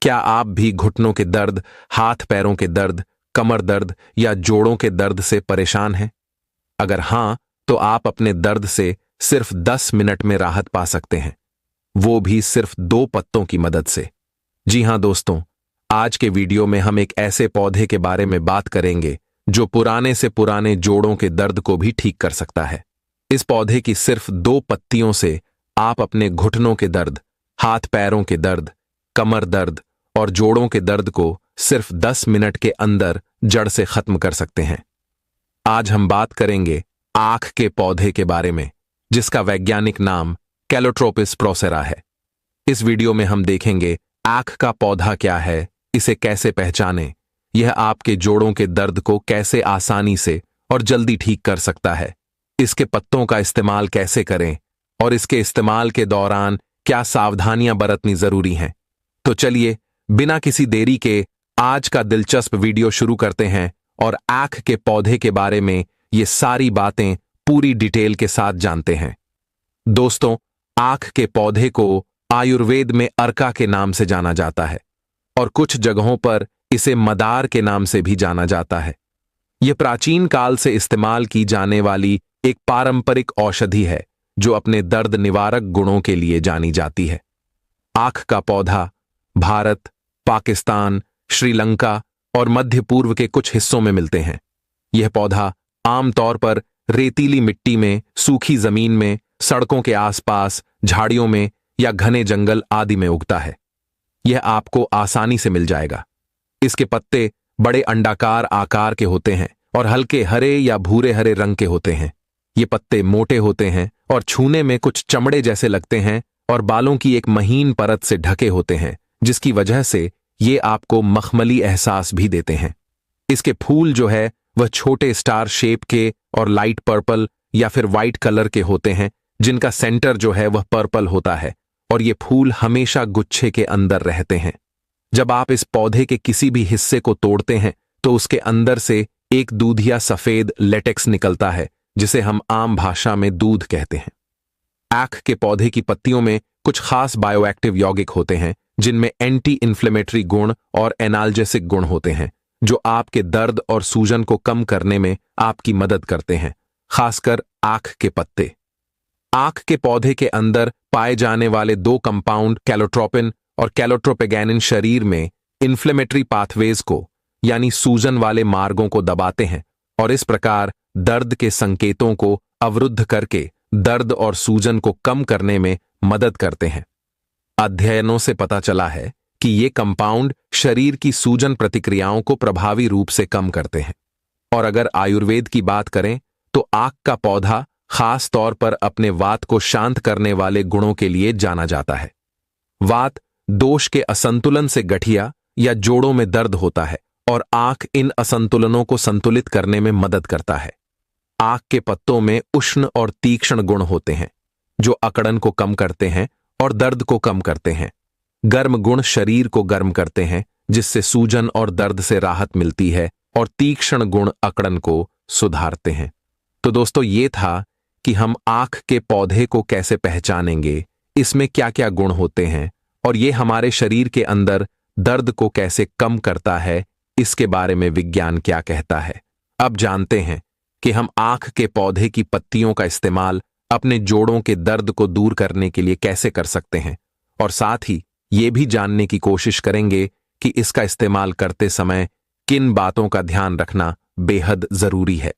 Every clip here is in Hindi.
क्या आप भी घुटनों के दर्द, हाथ पैरों के दर्द, कमर दर्द या जोड़ों के दर्द से परेशान हैं? अगर हां, तो आप अपने दर्द से सिर्फ 10 मिनट में राहत पा सकते हैं, वो भी सिर्फ 2 पत्तों की मदद से। जी हां दोस्तों, आज के वीडियो में हम एक ऐसे पौधे के बारे में बात करेंगे जो पुराने से पुराने जोड़ों के दर्द को भी ठीक कर सकता है। इस पौधे की सिर्फ 2 पत्तियों से आप अपने घुटनों के दर्द, हाथ पैरों के दर्द, कमर दर्द और जोड़ों के दर्द को सिर्फ 10 मिनट के अंदर जड़ से खत्म कर सकते हैं। आज हम बात करेंगे आंख के पौधे के बारे में, जिसका वैज्ञानिक नाम कैलोट्रोपिस प्रोसेरा है। इस वीडियो में हम देखेंगे आंख का पौधा क्या है, इसे कैसे पहचानें, यह आपके जोड़ों के दर्द को कैसे आसानी से और जल्दी ठीक कर सकता है, इसके पत्तों का इस्तेमाल कैसे करें और इसके इस्तेमाल के दौरान क्या सावधानियां बरतनी जरूरी हैं। तो चलिए बिना किसी देरी के आज का दिलचस्प वीडियो शुरू करते हैं और आंख के पौधे के बारे में ये सारी बातें पूरी डिटेल के साथ जानते हैं। दोस्तों, आंख के पौधे को आयुर्वेद में अर्का के नाम से जाना जाता है और कुछ जगहों पर इसे मदार के नाम से भी जाना जाता है। यह प्राचीन काल से इस्तेमाल की जाने वाली एक पारंपरिक औषधि है जो अपने दर्द निवारक गुणों के लिए जानी जाती है। आंख का पौधा भारत, पाकिस्तान, श्रीलंका और मध्य पूर्व के कुछ हिस्सों में मिलते हैं। यह पौधा आमतौर पर रेतीली मिट्टी में, सूखी जमीन में, सड़कों के आसपास, झाड़ियों में या घने जंगल आदि में उगता है। यह आपको आसानी से मिल जाएगा। इसके पत्ते बड़े अंडाकार आकार के होते हैं और हल्के हरे या भूरे हरे रंग के होते हैं। ये पत्ते मोटे होते हैं और छूने में कुछ चमड़े जैसे लगते हैं और बालों की एक महीन परत से ढके होते हैं, जिसकी वजह से ये आपको मखमली एहसास भी देते हैं। इसके फूल जो है वह छोटे स्टार शेप के और लाइट पर्पल या फिर वाइट कलर के होते हैं, जिनका सेंटर जो है वह पर्पल होता है और ये फूल हमेशा गुच्छे के अंदर रहते हैं। जब आप इस पौधे के किसी भी हिस्से को तोड़ते हैं तो उसके अंदर से एक दूधिया सफेद लेटेक्स निकलता है, जिसे हम आम भाषा में दूध कहते हैं। आंख के पौधे की पत्तियों में कुछ खास बायोएक्टिव यौगिक होते हैं जिनमें एंटी इन्फ्लेमेटरी गुण और एनाल्जेसिक गुण होते हैं, जो आपके दर्द और सूजन को कम करने में आपकी मदद करते हैं, खासकर आंख के पत्ते। आंख के पौधे के अंदर पाए जाने वाले 2 कंपाउंड कैलोट्रोपिन और कैलोट्रोपेगैनिन शरीर में इन्फ्लेमेटरी पाथवेज को यानी सूजन वाले मार्गों को दबाते हैं और इस प्रकार दर्द के संकेतों को अवरुद्ध करके दर्द और सूजन को कम करने में मदद करते हैं। अध्ययनों से पता चला है कि ये कंपाउंड शरीर की सूजन प्रतिक्रियाओं को प्रभावी रूप से कम करते हैं। और अगर आयुर्वेद की बात करें तो आंख का पौधा खास तौर पर अपने वात को शांत करने वाले गुणों के लिए जाना जाता है। वात दोष के असंतुलन से गठिया या जोड़ों में दर्द होता है और आंख इन असंतुलनों को संतुलित करने में मदद करता है। आंख के पत्तों में उष्ण और तीक्ष्ण गुण होते हैं जो अकड़न को कम करते हैं और दर्द को कम करते हैं। गर्म गुण शरीर को गर्म करते हैं, जिससे सूजन और दर्द से राहत मिलती है, और तीक्ष्ण गुण अकड़न को सुधारते हैं। तो दोस्तों, ये था कि हम आंख के पौधे को कैसे पहचानेंगे, इसमें क्या क्या गुण होते हैं और ये हमारे शरीर के अंदर दर्द को कैसे कम करता है, इसके बारे में विज्ञान क्या कहता है। अब जानते हैं कि हम आंख के पौधे की पत्तियों का इस्तेमाल अपने जोड़ों के दर्द को दूर करने के लिए कैसे कर सकते हैं, और साथ ही ये भी जानने की कोशिश करेंगे कि इसका इस्तेमाल करते समय किन बातों का ध्यान रखना बेहद जरूरी है।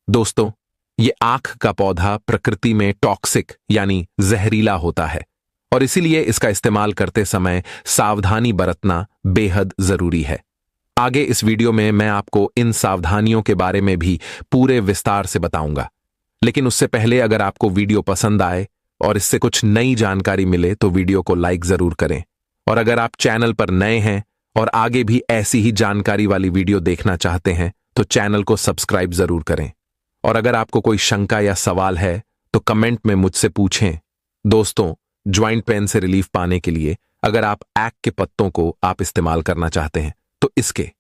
दोस्तों, ये आंख का पौधा प्रकृति में टॉक्सिक यानी जहरीला होता है और इसीलिए इसका इस्तेमाल करते समय सावधानी बरतना बेहद जरूरी है। आगे इस वीडियो में मैं आपको इन सावधानियों के बारे में भी पूरे विस्तार से बताऊंगा, लेकिन उससे पहले अगर आपको वीडियो पसंद आए और इससे कुछ नई जानकारी मिले तो वीडियो को लाइक जरूर करें, और अगर आप चैनल पर नए हैं और आगे भी ऐसी ही जानकारी वाली वीडियो देखना चाहते हैं तो चैनल को सब्सक्राइब जरूर करें। और अगर आपको कोई शंका या सवाल है तो कमेंट में मुझसे पूछें। दोस्तों, ज्वाइंट पेन से रिलीफ पाने के लिए अगर आप आंख के पत्तों को आप इस्तेमाल करना चाहते हैं तो इसके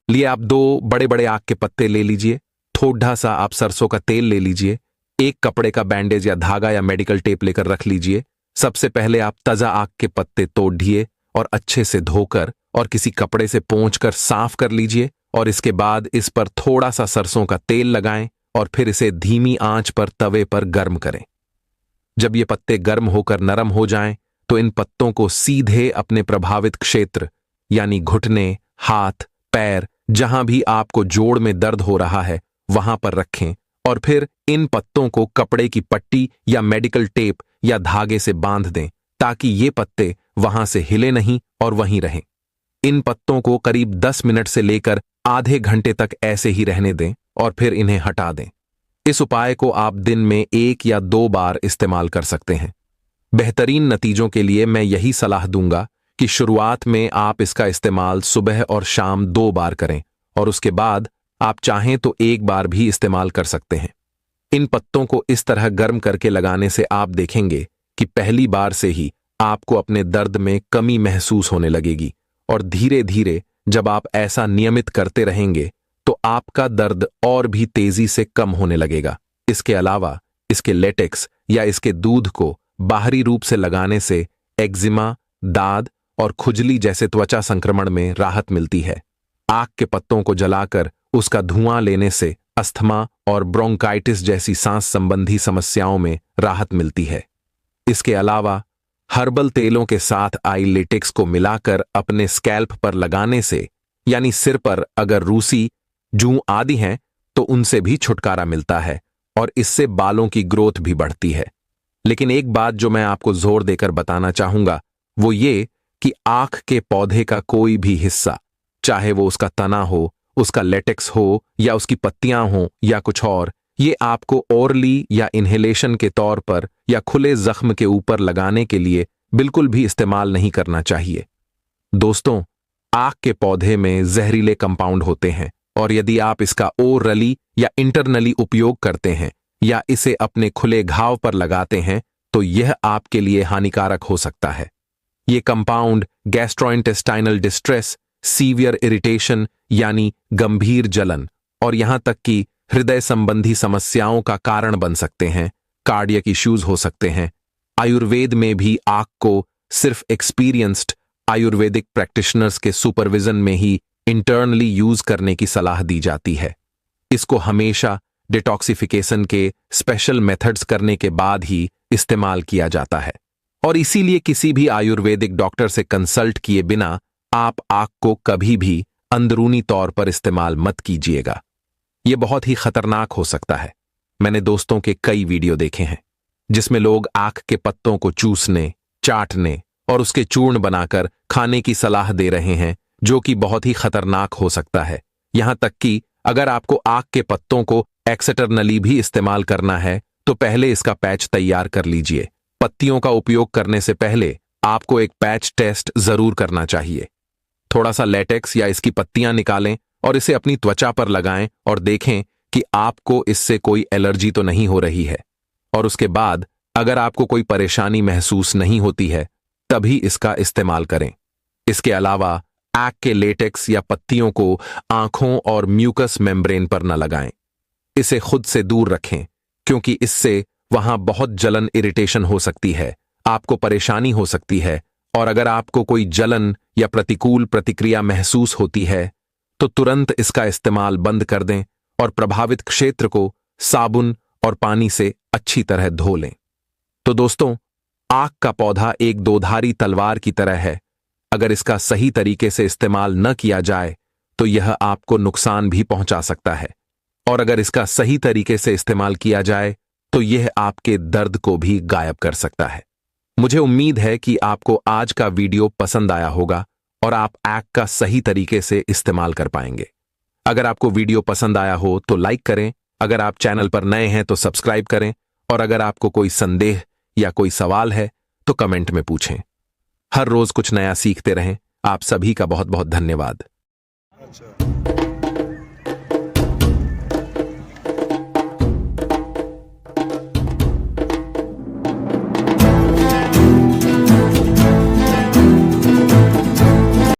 लिए आप 2 बड़े बड़े आंख के पत्ते ले लीजिए, थोड़ा सा आप सरसों का तेल ले लीजिए, एक कपड़े का बैंडेज या धागा या मेडिकल टेप लेकर रख लीजिए। सबसे पहले आप ताजा आंख के पत्ते तोड़िए और अच्छे से धोकर और किसी कपड़े से पोंछकर साफ कर लीजिए और इसके बाद इस पर थोड़ा सा सरसों का तेल लगाएं और फिर इसे धीमी आंच पर तवे पर गर्म करें। जब ये पत्ते गर्म होकर नरम हो जाएं, तो इन पत्तों को सीधे अपने प्रभावित क्षेत्र यानी घुटने, हाथ, पैर, जहां भी आपको जोड़ में दर्द हो रहा है वहां पर रखें और फिर इन पत्तों को कपड़े की पट्टी या मेडिकल टेप या धागे से बांध दें ताकि ये पत्ते वहां से हिले नहीं और वहीं रहें। इन पत्तों को करीब 10 मिनट से लेकर आधे घंटे तक ऐसे ही रहने दें और फिर इन्हें हटा दें। इस उपाय को आप दिन में 1 या 2 बार इस्तेमाल कर सकते हैं। बेहतरीन नतीजों के लिए मैं यही सलाह दूंगा कि शुरुआत में आप इसका इस्तेमाल सुबह और शाम 2 बार करें और उसके बाद आप चाहें तो 1 बार भी इस्तेमाल कर सकते हैं। इन पत्तों को इस तरह गर्म करके लगाने से आप देखेंगे कि पहली बार से ही आपको अपने दर्द में कमी महसूस होने लगेगी और धीरे धीरे जब आप ऐसा नियमित करते रहेंगे तो आपका दर्द और भी तेजी से कम होने लगेगा। इसके अलावा इसके लेटेक्स या इसके दूध को बाहरी रूप से लगाने से एक्जिमा, दाद और खुजली जैसे त्वचा संक्रमण में राहत मिलती है। आक के पत्तों को जलाकर उसका धुआं लेने से अस्थमा और ब्रोंकाइटिस जैसी सांस संबंधी समस्याओं में राहत मिलती है। इसके अलावा हर्बल तेलों के साथ आई लेटेक्स को मिलाकर अपने स्कैल्प पर लगाने से यानी सिर पर अगर रूसी, जूं आदि हैं तो उनसे भी छुटकारा मिलता है और इससे बालों की ग्रोथ भी बढ़ती है। लेकिन एक बात जो मैं आपको जोर देकर बताना चाहूंगा वो ये कि आक के पौधे का कोई भी हिस्सा, चाहे वो उसका तना हो, उसका लेटेक्स हो या उसकी पत्तियां हो या कुछ और, ये आपको ओरली या इन्हेलेशन के तौर पर या खुले जख्म के ऊपर लगाने के लिए बिल्कुल भी इस्तेमाल नहीं करना चाहिए। दोस्तों, आक के पौधे में जहरीले कंपाउंड होते हैं और यदि आप इसका ओरली या इंटरनली उपयोग करते हैं या इसे अपने खुले घाव पर लगाते हैं तो यह आपके लिए हानिकारक हो सकता है। ये compound gastrointestinal distress, severe irritation यानी गंभीर जलन और यहां तक कि हृदय संबंधी समस्याओं का कारण बन सकते हैं, कार्डियक इश्यूज हो सकते हैं। आयुर्वेद में भी आक को सिर्फ एक्सपीरियंस्ड आयुर्वेदिक प्रैक्टिशनर्स के सुपरविजन में ही इंटरनली यूज करने की सलाह दी जाती है। इसको हमेशा डिटॉक्सिफिकेशन के स्पेशल मेथड्स करने के बाद ही इस्तेमाल किया जाता है और इसीलिए किसी भी आयुर्वेदिक डॉक्टर से कंसल्ट किए बिना आप आक को कभी भी अंदरूनी तौर पर इस्तेमाल मत कीजिएगा। यह बहुत ही खतरनाक हो सकता है। मैंने दोस्तों के कई वीडियो देखे हैं जिसमें लोग आक के पत्तों को चूसने, चाटने और उसके चूर्ण बनाकर खाने की सलाह दे रहे हैं, जो कि बहुत ही खतरनाक हो सकता है। यहां तक कि अगर आपको आक के पत्तों को एक्सटर्नली भी इस्तेमाल करना है तो पहले इसका पैच तैयार कर लीजिए। पत्तियों का उपयोग करने से पहले आपको एक पैच टेस्ट जरूर करना चाहिए। थोड़ा सा लेटेक्स या इसकी पत्तियां निकालें और इसे अपनी त्वचा पर लगाएं और देखें कि आपको इससे कोई एलर्जी तो नहीं हो रही है। और उसके बाद अगर आपको कोई परेशानी महसूस नहीं होती है तभी इसका इस्तेमाल करें। इसके अलावा आक के लेटेक्स या पत्तियों को आंखों और म्यूकस मेम्ब्रेन पर न लगाएं। इसे खुद से दूर रखें क्योंकि इससे वहां बहुत जलन, इरिटेशन हो सकती है, आपको परेशानी हो सकती है और अगर आपको कोई जलन या प्रतिकूल प्रतिक्रिया महसूस होती है तो तुरंत इसका इस्तेमाल बंद कर दें और प्रभावित क्षेत्र को साबुन और पानी से अच्छी तरह धो लें। तो दोस्तों, आक का पौधा एक दोधारी तलवार की तरह है। अगर इसका सही तरीके से इस्तेमाल न किया जाए तो यह आपको नुकसान भी पहुंचा सकता है और अगर इसका सही तरीके से इस्तेमाल किया जाए तो यह आपके दर्द को भी गायब कर सकता है। मुझे उम्मीद है कि आपको आज का वीडियो पसंद आया होगा और आप आक का सही तरीके से इस्तेमाल कर पाएंगे। अगर आपको वीडियो पसंद आया हो तो लाइक करें, अगर आप चैनल पर नए हैं तो सब्सक्राइब करें और अगर आपको कोई संदेह या कोई सवाल है तो कमेंट में पूछें। हर रोज कुछ नया सीखते रहें। आप सभी का बहुत बहुत धन्यवाद।